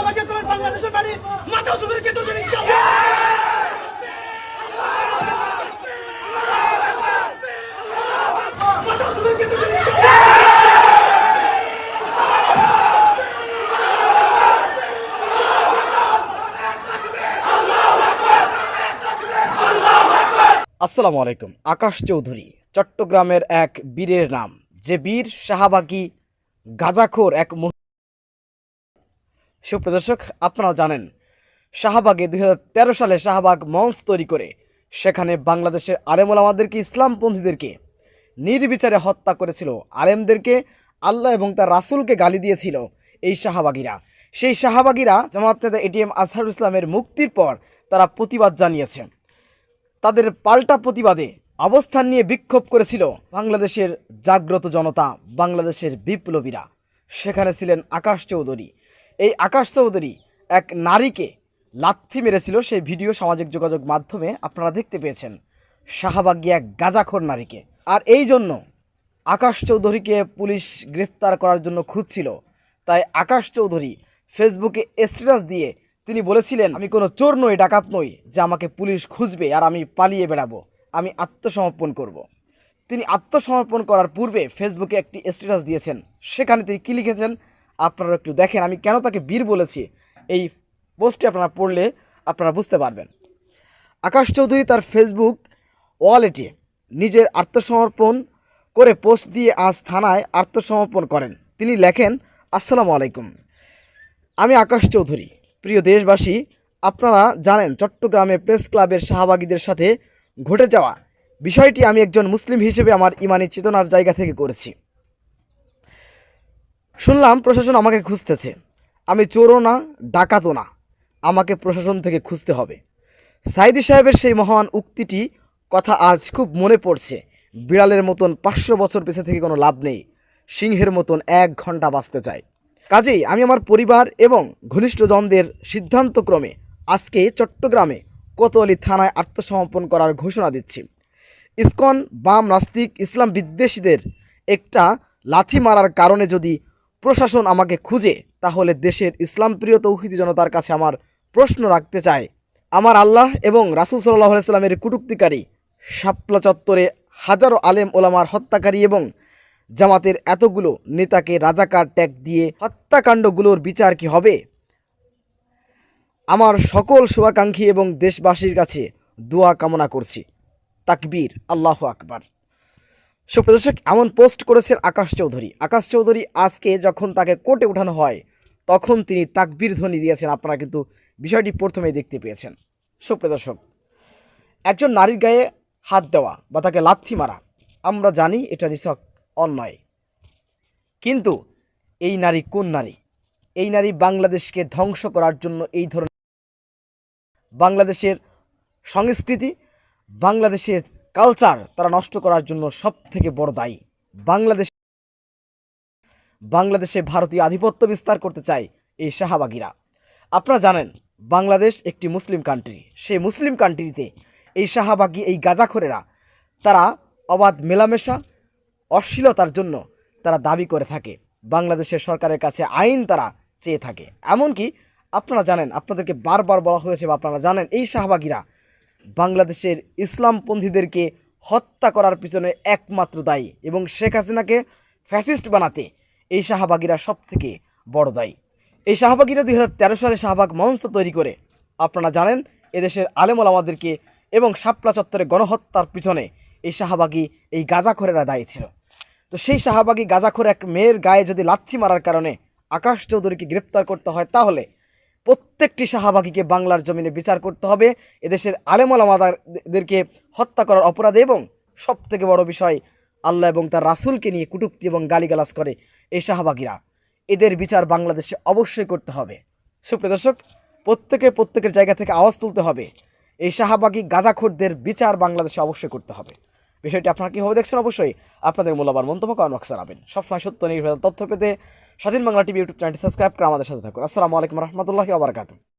শাহবাগে তোমার বাংলাদেশের বাড়ি মাথা উঁচু করে যেতে দেবেন ইনশাআল্লাহ। মাথা উঁচু করে যেতে দেবেন ইনশাআল্লাহ। আসসালামু আলাইকুম। আকাশ চৌধুরী চট্টগ্রামের এক বীরের নাম, যে বীর শাহবাগী গাঁজাখোর এক সুপ্রদর্শক, আপনারা জানেন শাহবাগে 2013 সালে শাহবাগ মঞ্চ তৈরি করে সেখানে বাংলাদেশের আলেম ওলামাদেরকে, ইসলামপন্থীদেরকে নির্বিচারে হত্যা করেছিল। আলেমদেরকে, আল্লাহ এবং তার রাসূলকে গালি দিয়েছিল এই শাহবাগীরা। সেই শাহবাগীরা জামাত নেতা এটিএম আজহারুল ইসলামের মুক্তির পর তারা প্রতিবাদ জানিয়েছে। তাদের পাল্টা প্রতিবাদে অবস্থান নিয়ে বিক্ষোভ করেছিল বাংলাদেশের জাগ্রত জনতা, বাংলাদেশের বিপ্লবীরা। সেখানে ছিলেন আকাশ চৌধুরী। এই আকাশ চৌধুরী এক নারীকে লাথি মেরেছিল, সেই ভিডিও সামাজিক যোগাযোগ মাধ্যমে আপনারা দেখতে পেয়েছেন। শাহবাগী এক গাঁজাখোর নারীকে। আর এই জন্য আকাশ চৌধুরীকে পুলিশ গ্রেফতার করার জন্য খুঁজছিল। তাই আকাশ চৌধুরী ফেসবুকে স্ট্যাটাস দিয়ে তিনি বলেছিলেন, আমি কোনো চোর নই, ডাকাত নই যে আমাকে পুলিশ খুঁজবে আর আমি পালিয়ে বেড়াবো, আমি আত্মসমর্পণ করব। তিনি আত্মসমর্পণ করার পূর্বে ফেসবুকে একটি স্ট্যাটাস দিয়েছেন। সেখানে তিনি কী লিখেছেন আপনারা একটু দেখেন। আমি কেন তাকে বীর বলেছি এই পোস্টটি আপনারা পড়লে আপনারা বুঝতে পারবেন। আকাশ চৌধুরী তার ফেসবুক ওয়ালেটে নিজের আত্মসমর্পণ করে পোস্ট দিয়ে আজ থানায় আত্মসমর্পণ করেন। তিনি লেখেন, আসসালামু আলাইকুম, আমি আকাশ চৌধুরী। প্রিয় দেশবাসী, আপনারা জানেন চট্টগ্রামে প্রেস ক্লাবের শাহবাগীদের সাথে ঘটে যাওয়া বিষয়টি আমি একজন মুসলিম হিসেবে আমার ইমানি চেতনার জায়গা থেকে করেছি। শুনলাম প্রশাসন আমাকে খুঁজতেছে। আমি চোরও না, ডাকাতও না, আমাকে প্রশাসন থেকে খুঁজতে হবে। সাইদি সাহেবের সেই মহান উক্তিটি কথা আজ খুব মনে পড়ছে। বিড়ালের মতন 500 বছর বেঁচে থেকে কোনো লাভ নেই, সিংহের মতন 1 ঘন্টা বাঁচতে চাই। কাজেই আমি আমার পরিবার এবং ঘনিষ্ঠজনদের সিদ্ধান্তক্রমে আজকে চট্টগ্রামে কোতোয়ালি থানায় আত্মসমর্পণ করার ঘোষণা দিচ্ছি। ইসকন, বাম, নাস্তিক, ইসলাম বিদ্বেষীদের একটা লাথি মারার কারণে যদি প্রশাসন আমাকে খুঁজে, তাহলে দেশের ইসলামপ্রিয় তৌহিদি জনতার কাছে আমার প্রশ্ন রাখতে চাই, আমার আল্লাহ এবং রাসূল সাল্লাল্লাহু আলাইহি সাল্লামের কটূক্তিকারী, শাপলা চত্বরে হাজারো আলেম ওলামার হত্যাকারী এবং জামাতের এতগুলো নেতাকে রাজাকার ট্যাগ দিয়ে হত্যাকাণ্ডগুলোর বিচার কি হবে? আমার সকল শুভাকাঙ্ক্ষী এবং দেশবাসীর কাছে দোয়া কামনা করছি। তাকবীর, আল্লাহু আকবার। সুপ্রদর্শক, এমন পোস্ট করেছেন আকাশ চৌধুরী। আকাশ চৌধুরী আজকে যখন তাকে কোর্টে উঠানো হয় তখন তিনি তাকবীর ধ্বনি দিয়েছেন। আপনারা কিন্তু বিষয়টি প্রথমেই দেখতে পেয়েছেন। সুপ্রদর্শক, একজন নারীর গায়ে হাত দেওয়া বা তাকে লাথি মারা, আমরা জানি এটা নিছক অন্যায়। কিন্তু এই নারী কোন নারী? এই নারী বাংলাদেশকে ধ্বংস করার জন্য এই ধরনের বাংলাদেশের সংস্কৃতি, বাংলাদেশের কালচার তারা নষ্ট করার জন্য সব থেকে বড় দায়ী। বাংলাদেশে ভারতীয় আধিপত্য বিস্তার করতে চায় এই শাহবাগীরা। আপনারা জানেন বাংলাদেশ একটি মুসলিম কান্ট্রি। সেই মুসলিম কান্ট্রিতে এই শাহবাগী, এই গাঁজাখোরেরা তারা অবাধ মেলামেশা, অশ্লীলতার জন্য তারা দাবি করে থাকে। বাংলাদেশের সরকারের কাছে আইন তারা চেয়ে থাকে। এমনকি আপনারা জানেন, আপনাদেরকে বারবার বলা হয়েছে বা আপনারা জানেন, এই শাহবাগীরা বাংলাদেশের ইসলামপন্থীদেরকে হত্যা করার পিছনে একমাত্র দায়ী এবং শেখ হাসিনাকে ফ্যাসিস্ট বানাতে এই শাহবাগীরা সব থেকে বড় দায়ী। এই শাহবাগীরা 2013 সালে শাহবাগ মঞ্চ তৈরি করে আপনারা জানেন এদেশের আলেম ওলামাদেরকে এবং শাপলা চত্বরে গণহত্যার পিছনে এই শাহবাগী, এই গাঁজাখোরেরা দায়ী ছিল। তো সেই শাহবাগী গাঁজাখোর এক মেয়ের গায়ে যদি লাথি মারার কারণে আকাশ চৌধুরীকে গ্রেপ্তার করতে হয়, তাহলে প্রত্যেকটি শাহবাগীকে বাংলার জমিনে বিচার করতে হবে। এদেশের আলেম ওলামাদেরকে হত্যা করার অপরাধে এবং সবথেকে বড় বিষয়, আল্লাহ এবং তার রাসূলকে নিয়ে কটূক্তি এবং গালিগালাজ করে এই শাহবাগীরা, এদের বিচার বাংলাদেশে অবশ্যই করতে হবে। সুপ্রিয় দর্শক, প্রত্যেকের জায়গা থেকে আওয়াজ তুলতে হবে। এই শাহবাগী গাঁজাখোরদের বিচার বাংলাদেশে অবশ্যই করতে হবে। বিষয়টি আপনারা কীভাবে দেখছেন অবশ্যই আপনাদের মূল্যবান মন্তব্য কমেন্ট বক্সে জানাবেন। সবসময় সত্য নির্ভর তথ্য পেতে স্বাধীন বাংলা টিভি ইউটিউব চ্যানেলটি সাবস্ক্রাইব করে আমাদের সাথে থাকুন। আসসালামু আলাইকুম রহমতুল্লাহি ওয়া বারাকাতুহু।